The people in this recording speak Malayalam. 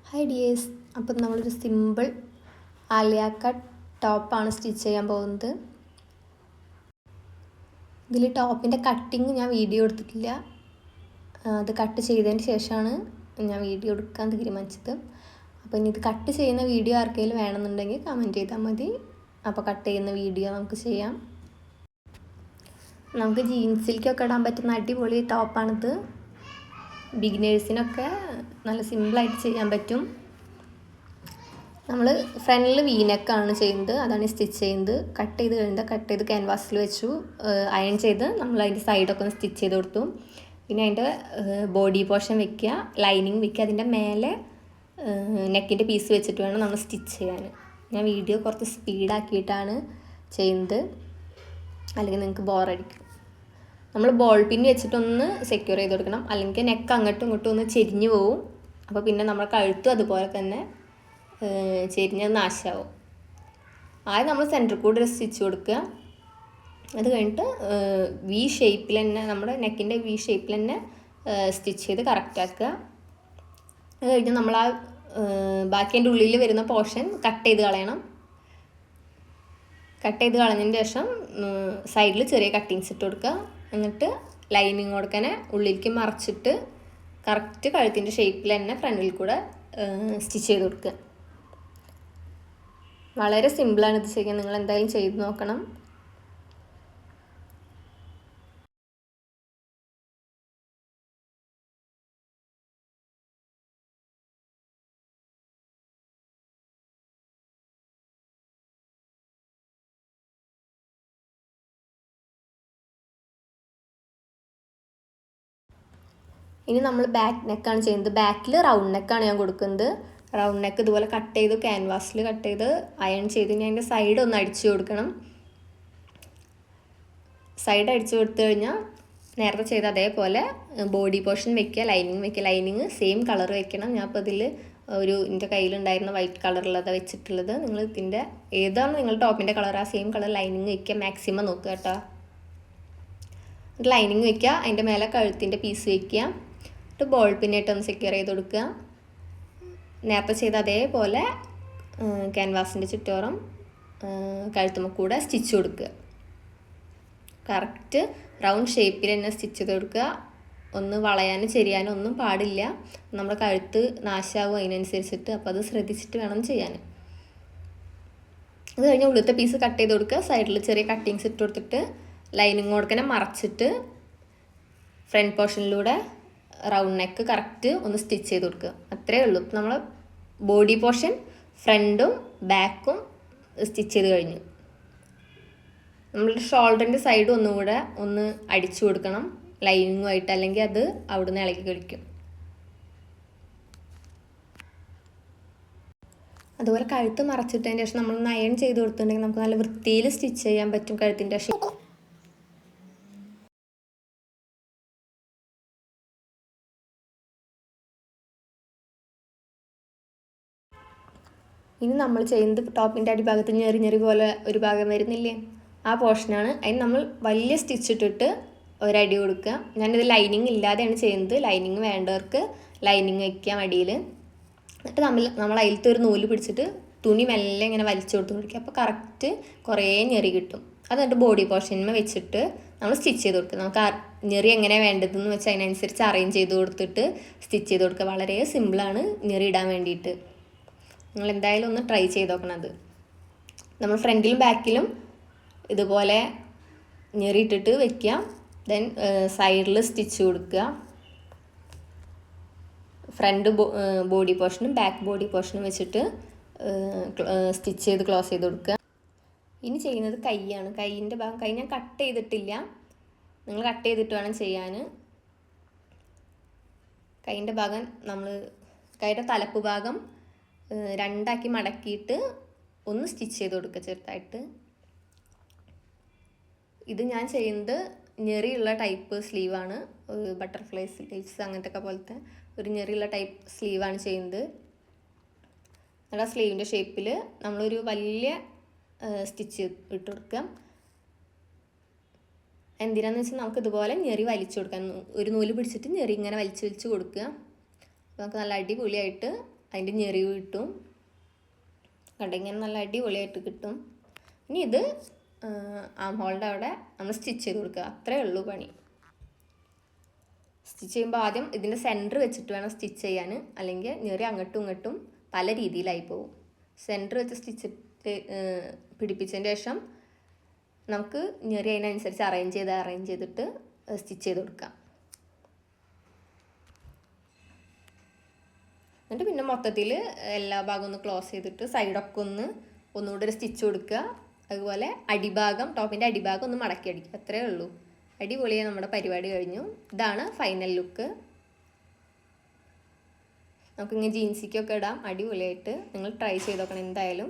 ഹായ് ഡിയേഴ്സ്, അപ്പം നമ്മളൊരു സിമ്പിൾ ആലിയ കട്ട് ടോപ്പാണ് സ്റ്റിച്ച് ചെയ്യാൻ പോകുന്നത്. ഇതിൽ ടോപ്പിൻ്റെ കട്ടിങ് ഞാൻ വീഡിയോ എടുത്തിട്ടില്ല. അത് കട്ട് ചെയ്തതിന് ശേഷമാണ് ഞാൻ വീഡിയോ എടുക്കാൻ തീരുമാനിച്ചത്. അപ്പോൾ ഇനി ഇത് കട്ട് ചെയ്യുന്ന വീഡിയോ ആർക്കെങ്കിലും വേണമെന്നുണ്ടെങ്കിൽ കമൻറ്റ് ചെയ്താൽ മതി. അപ്പോൾ കട്ട് ചെയ്യുന്ന വീഡിയോ നമുക്ക് ചെയ്യാം. നമുക്ക് ജീൻസിലേക്കൊക്കെ ഇടാൻ പറ്റുന്ന അടിപൊളി ടോപ്പാണിത്. ബിഗിനേഴ്സിനൊക്കെ നല്ല സിമ്പിളായിട്ട് ചെയ്യാൻ പറ്റും. നമ്മൾ ഫ്രണ്ടിൽ വീനെക്കാണ് ചെയ്യുന്നത്, അതാണ് സ്റ്റിച്ച് ചെയ്യുന്നത്. കട്ട് ചെയ്ത് ക്യാൻവാസിൽ വെച്ചു, അയൺ ചെയ്ത് നമ്മൾ അതിൻ്റെ സൈഡൊക്കെ ഒന്ന് സ്റ്റിച്ച് ചെയ്ത് കൊടുത്തു. പിന്നെ അതിൻ്റെ ബോഡി പോർഷൻ വെക്കുക, ലൈനിങ് വെക്കുക, അതിൻ്റെ മേലെ നെക്കിൻ്റെ പീസ് വെച്ചിട്ട് വേണം നമ്മൾ സ്റ്റിച്ച് ചെയ്യാൻ. ഞാൻ വീഡിയോ കുറച്ച് സ്പീഡാക്കിയിട്ടാണ് ചെയ്യുന്നത്, അല്ലെങ്കിൽ നിങ്ങൾക്ക് ബോറടിക്കും. നമ്മൾ ബോൾ പിൻ വെച്ചിട്ടൊന്ന് സെക്യൂർ ചെയ്ത് കൊടുക്കണം, അല്ലെങ്കിൽ നെക്ക് അങ്ങോട്ടും ഇങ്ങോട്ടും ഒന്ന് ചെരിഞ്ഞു പോവും. അപ്പോൾ പിന്നെ നമ്മുടെ കഴുത്തും അതുപോലെ തന്നെ ചെരിഞ്ഞത് നാശമാവും. ആദ്യം നമ്മൾ സെൻറ്റർ കൂടെ ഒരു സ്റ്റിച്ച് കൊടുക്കുക. അത് കഴിഞ്ഞിട്ട് വി ഷേപ്പിൽ തന്നെ, നമ്മുടെ നെക്കിൻ്റെ വി ഷേപ്പിൽ തന്നെ സ്റ്റിച്ച് ചെയ്ത് കറക്റ്റാക്കുക. അത് കഴിഞ്ഞ് നമ്മൾ ആ ബാക്കി എൻ്റെ ഉള്ളിൽ വരുന്ന പോർഷൻ കട്ട് ചെയ്ത് കളയണം. കട്ട് ചെയ്ത് കളഞ്ഞതിന് ശേഷം സൈഡിൽ ചെറിയ കട്ടിങ്സ് ഇട്ട് കൊടുക്കുക. എന്നിട്ട് ലൈനിങ് കൊടുക്കാനെ ഉള്ളിലേക്ക് മറച്ചിട്ട് കറക്റ്റ് കഴുത്തിൻ്റെ ഷേപ്പിൽ തന്നെ ഫ്രണ്ടിൽ കൂടെ സ്റ്റിച്ച് ചെയ്ത് കൊടുക്കുക. വളരെ സിമ്പിളാണ് ഇത് ചെയ്യാൻ, നിങ്ങൾ എന്തായാലും ചെയ്ത് നോക്കണം. ഇനി നമ്മൾ ബാക്ക് നെക്കാണ് ചെയ്യുന്നത്. ബാക്കിൽ റൗണ്ട് നെക്കാണ് ഞാൻ കൊടുക്കുന്നത്. റൗണ്ട് നെക്ക് ഇതുപോലെ കട്ട് ചെയ്ത് ക്യാൻവാസിൽ കട്ട് ചെയ്ത് അയൺ ചെയ്ത് ഞാൻ അതിൻ്റെ സൈഡ് ഒന്ന് അടിച്ചു കൊടുക്കണം. സൈഡ് അടിച്ചു കൊടുത്തു കഴിഞ്ഞാൽ നേരത്തെ ചെയ്ത് അതേപോലെ ബോഡി പോർഷൻ വെക്കുക, ലൈനിങ് വെക്കുക. ലൈനിങ് സെയിം കളർ വെക്കണം. ഞാൻ അപ്പോൾ ഇതിൽ എൻ്റെ കയ്യിലുണ്ടായിരുന്ന വൈറ്റ് കളറുള്ളതാണ് വെച്ചിട്ടുള്ളത്. നിങ്ങൾ ഇതിൻ്റെ ഏതാണ് നിങ്ങൾ ടോപ്പിൻ്റെ കളർ, ആ സെയിം കളർ ലൈനിങ് വെക്കുക, മാക്സിമം നോക്കുക കേട്ടോ. ലൈനിങ് വെക്കുക, അതിൻ്റെ മേലെ കഴുത്തിൻ്റെ പീസ് വെക്കുക, എന്നിട്ട് ബോൾ പിന്നായിട്ടൊന്ന് സെക്യൂർ ചെയ്ത് കൊടുക്കുക. നേരത്തെ ചെയ്ത് അതേപോലെ ക്യാൻവാസിൻ്റെ ചുറ്റോറം കഴുത്തുമ്മ കൂടെ സ്റ്റിച്ച് കൊടുക്കുക. കറക്റ്റ് റൗണ്ട് ഷേപ്പിൽ തന്നെ സ്റ്റിച്ച് ചെയ്ത് കൊടുക്കുക. ഒന്ന് വളയാനും ചെരിയാനും ഒന്നും പാടില്ല. നമ്മുടെ കഴുത്ത് നാശമാവും അതിനനുസരിച്ചിട്ട്, അപ്പോൾ അത് ശ്രദ്ധിച്ചിട്ട് വേണം ചെയ്യാൻ. അത് കഴിഞ്ഞ് ഉള്ളിലത്തെ പീസ് കട്ട് ചെയ്ത് കൊടുക്കുക. സൈഡിൽ ചെറിയ കട്ടിങ്സ് ഇട്ട് കൊടുത്തിട്ട് ലൈനിങ് കൊടുക്കണേ മറച്ചിട്ട് ഫ്രണ്ട് പോർഷനിലൂടെ റൗണ്ട് നെക്ക് കറക്റ്റ് ഒന്ന് സ്റ്റിച്ച് ചെയ്ത് കൊടുക്കുക. അത്രയേ ഉള്ളൂ. നമ്മൾ ബോഡി പോർഷൻ ഫ്രണ്ടും ബാക്കും സ്റ്റിച്ച് ചെയ്ത് കഴിഞ്ഞു. നമ്മൾ ഷോൾഡറിൻ്റെ സൈഡ് ഒന്നുകൂടെ ഒന്ന് അടിച്ചു കൊടുക്കണം ലൈനിങ്ങുമായിട്ട്, അല്ലെങ്കിൽ അത് അവിടുന്ന് ഇളകി കളിക്കും. അതുപോലെ കഴുത്ത് മറച്ചിട്ടതിന് ശേഷം നമ്മൾ അയൺ ചെയ്ത് കൊടുത്തിട്ടുണ്ടെങ്കിൽ നമുക്ക് നല്ല വൃത്തിയിൽ സ്റ്റിച്ച് ചെയ്യാൻ പറ്റും കഴുത്തിൻ്റെ ഷേപ്പ്. ഇനി നമ്മൾ ചെയ്യുന്നത് ടോപ്പിൻ്റെ അടിഭാഗത്ത് ഞെറി പോലെ ഒരു ഭാഗം വരുന്നില്ലേ, ആ പോർഷനാണ്. അതിന് നമ്മൾ വലിയ സ്റ്റിച്ച് ഇട്ടിട്ട് ഒരടി കൊടുക്കുക. ഞാനിത് ലൈനിങ് ഇല്ലാതെയാണ് ചെയ്യുന്നത്. ലൈനിങ് വേണ്ടവർക്ക് ലൈനിങ് വയ്ക്കാം അടിയിൽ. എന്നിട്ട് നമ്മൾ അതിലത്തെ ഒരു നൂല് പിടിച്ചിട്ട് തുണി മെല്ലെ ഇങ്ങനെ വലിച്ചു കൊടുത്ത് കൊടുക്കുക. അപ്പോൾ കറക്റ്റ് കുറേ ഞെറി കിട്ടും. അത് എന്നിട്ട് ബോഡി പോർഷനിൽ വെച്ചിട്ട് നമ്മൾ സ്റ്റിച്ച് ചെയ്ത് കൊടുക്കുക. നമുക്ക് ഞെറി എങ്ങനെയാണ് വേണ്ടതെന്ന് വെച്ചാൽ അതിനനുസരിച്ച് അറേഞ്ച് ചെയ്ത് കൊടുത്തിട്ട് സ്റ്റിച്ച് ചെയ്ത് കൊടുക്കുക. വളരെ സിമ്പിളാണ് ഞെറി ഇടാൻ വേണ്ടിയിട്ട്. നിങ്ങൾ എന്തായാലും ഒന്ന് ട്രൈ ചെയ്ത് നോക്കണത്. നമ്മൾ ഫ്രണ്ടിലും ബാക്കിലും ഇതുപോലെ ഞെറിയിട്ടിട്ട് വെക്കുക. ദെൻ സൈഡിൽ സ്റ്റിച്ച് കൊടുക്കുക. ഫ്രണ്ട് ബോഡി പോർഷനും ബാക്ക് ബോഡി പോർഷനും വെച്ചിട്ട് സ്റ്റിച്ച് ചെയ്ത് ക്ലോസ് ചെയ്ത് കൊടുക്കുക. ഇനി ചെയ്യുന്നത് കൈയാണ്. കൈയിൻ്റെ ഭാഗം, കൈ ഞാൻ കട്ട് ചെയ്തിട്ടില്ല, നിങ്ങൾ കട്ട് ചെയ്തിട്ട് വേണം ചെയ്യാൻ. കൈയിൻ്റെ ഭാഗം നമ്മൾ കൈയുടെ തലപ്പ് ഭാഗം രണ്ടാക്കി മടക്കിയിട്ട് ഒന്ന് സ്റ്റിച്ച് ചെയ്ത് കൊടുക്കുക ചെറുതായിട്ട്. ഇത് ഞാൻ ചെയ്യുന്നത് ഞെറിയുള്ള ടൈപ്പ് സ്ലീവാണ്. ബട്ടർഫ്ലൈ സ്ലീവ്സ് അങ്ങനത്തെ ഒക്കെ പോലത്തെ ഒരു ഞെറിയുള്ള ടൈപ്പ് സ്ലീവാണ് ചെയ്യുന്നത്. നമ്മുടെ സ്ലീവിൻ്റെ ഷേപ്പിൽ നമ്മളൊരു വലിയ സ്റ്റിച്ച് ഇട്ട് കൊടുക്കുക. എന്തിനാന്ന് വെച്ചാൽ നമുക്ക് ഇതുപോലെ ഞെറി വലിച്ചു കൊടുക്കാം. ഒരു നൂല് പിടിച്ചിട്ട് ഞെറി ഇങ്ങനെ വലിച്ചു കൊടുക്കുക. നമുക്ക് നല്ല അടിപൊളിയായിട്ട് അതിൻ്റെ ഞെറിവ് കിട്ടും. കണ്ടിങ്ങനെ നല്ല അടിപൊളിയായിട്ട് കിട്ടും. ഇനി ഇത് ആം ഹോളിൻ്റെ അവിടെ നമ്മൾ സ്റ്റിച്ച് ചെയ്ത് കൊടുക്കുക. അത്രയേ ഉള്ളൂ പണി. സ്റ്റിച്ച് ചെയ്യുമ്പോൾ ആദ്യം ഇതിൻ്റെ സെൻറ്റർ വെച്ചിട്ട് വേണം സ്റ്റിച്ച് ചെയ്യാൻ, അല്ലെങ്കിൽ ഞെറി അങ്ങോട്ടും ഇങ്ങോട്ടും പല രീതിയിലായി പോകും. സെൻറ്റർ വെച്ച് സ്റ്റിച്ച് പിടിപ്പിച്ചതിന് ശേഷം നമുക്ക് ഞെറി അതിനനുസരിച്ച് അറേഞ്ച് ചെയ്തിട്ട് സ്റ്റിച്ച് ചെയ്ത് കൊടുക്കാം. എന്നിട്ട് പിന്നെ മൊത്തത്തിൽ എല്ലാ ഭാഗവും ഒന്ന് ക്ലോസ് ചെയ്തിട്ട് സൈഡൊക്കെ ഒന്നുകൂടെ ഒരു സ്റ്റിച്ച് കൊടുക്കുക. അതുപോലെ ടോപ്പിൻ്റെ അടിഭാഗം ഒന്ന് മടക്കി അടിക്കുക. അത്രയേ ഉള്ളൂ. അടിപൊളിയായി നമ്മുടെ പരിപാടി കഴിഞ്ഞു. ഇതാണ് ഫൈനൽ ലുക്ക്. നമുക്കിങ്ങനെ ജീൻസിക്കൊക്കെ ഇടാം. അടിപൊളിയായിട്ട് നിങ്ങൾ ട്രൈ ചെയ്ത് നോക്കണം എന്തായാലും.